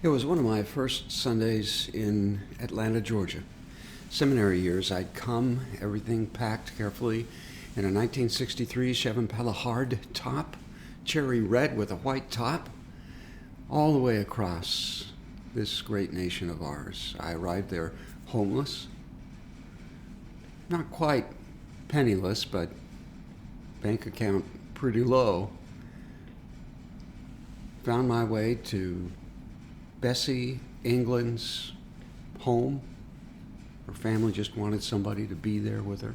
It was one of my first Sundays in Atlanta, Georgia. Seminary years, I'd come, everything packed carefully in a 1963 Chevy Impala hard top, cherry red with a white top, all the way across this great nation of ours. I arrived there homeless, not quite penniless, but bank account pretty low. Found my way to Bessie England's home. Her family just wanted somebody to be there with her.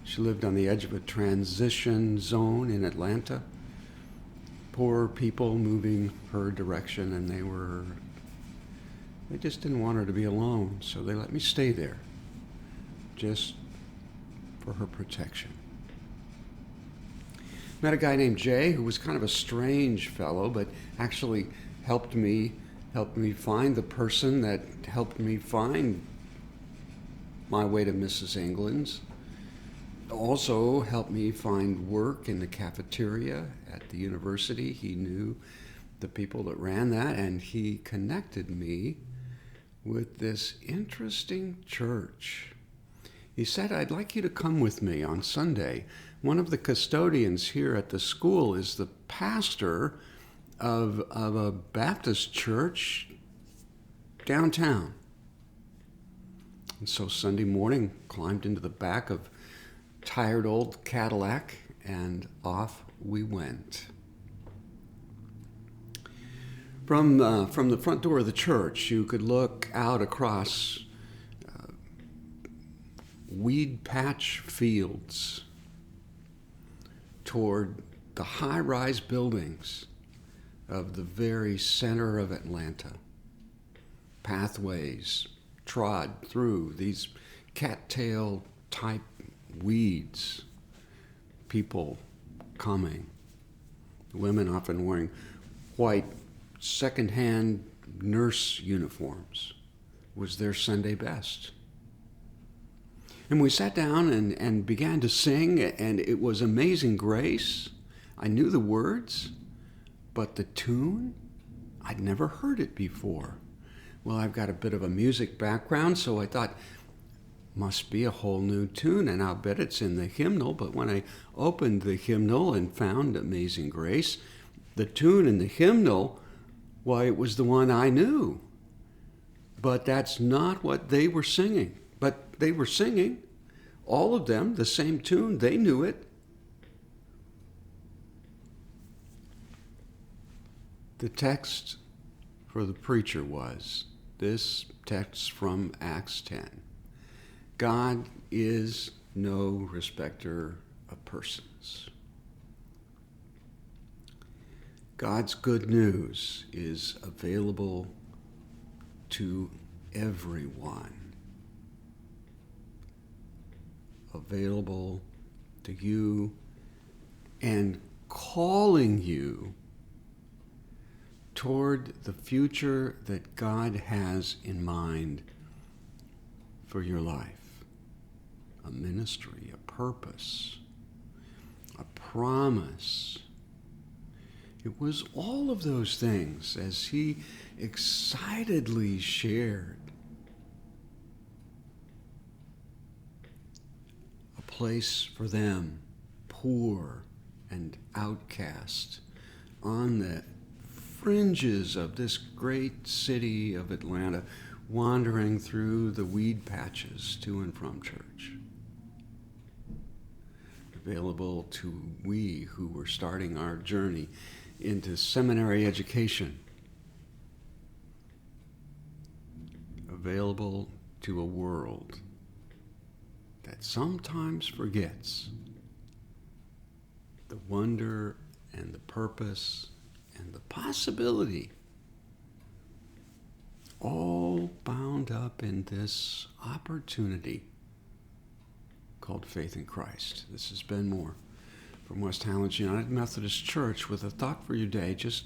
She lived on the edge of a transition zone in Atlanta. Poor people moving her direction, and they just didn't want her to be alone, so they let me stay there, just for her protection. Met a guy named Jay, who was kind of a strange fellow, but actually helped me find the person that helped me find my way to Mrs. England's. Also helped me find work in the cafeteria at the university. He knew the people that ran that, and he connected me with this interesting church. He said, "I'd like you to come with me on Sunday." One of the custodians here at the school is the pastor of a Baptist church downtown. And so Sunday morning, climbed into the back of tired old Cadillac, and off we went. From the front door of the church, you could look out across weed patch fields toward the high-rise buildings of the very center of Atlanta. Pathways trod through these cattail-type weeds. People coming. Women often wearing white second-hand nurse uniforms. Was their Sunday best. And we sat down and began to sing, and it was Amazing Grace. I knew the words, but the tune, I'd never heard it before. Well, I've got a bit of a music background, so I thought, must be a whole new tune, and I'll bet it's in the hymnal. But when I opened the hymnal and found Amazing Grace, the tune in the hymnal, why, it was the one I knew. But that's not what they were singing. But they were singing, all of them, the same tune. They knew it. The text for the preacher was this text from Acts 10. God is no respecter of persons. God's good news is available to everyone. Available to you and calling you toward the future that God has in mind for your life. A ministry, a purpose, a promise. It was all of those things as he excitedly shared. A place for them, poor and outcast, on the fringes of this great city of Atlanta, wandering through the weed patches to and from church. Available to we who were starting our journey into seminary education. Available to a world that sometimes forgets the wonder and the purpose and the possibility, all bound up in this opportunity called faith in Christ. This is Ben Moore from West Highlands United Methodist Church with a thought for your day, just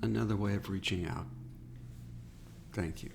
another way of reaching out. Thank you.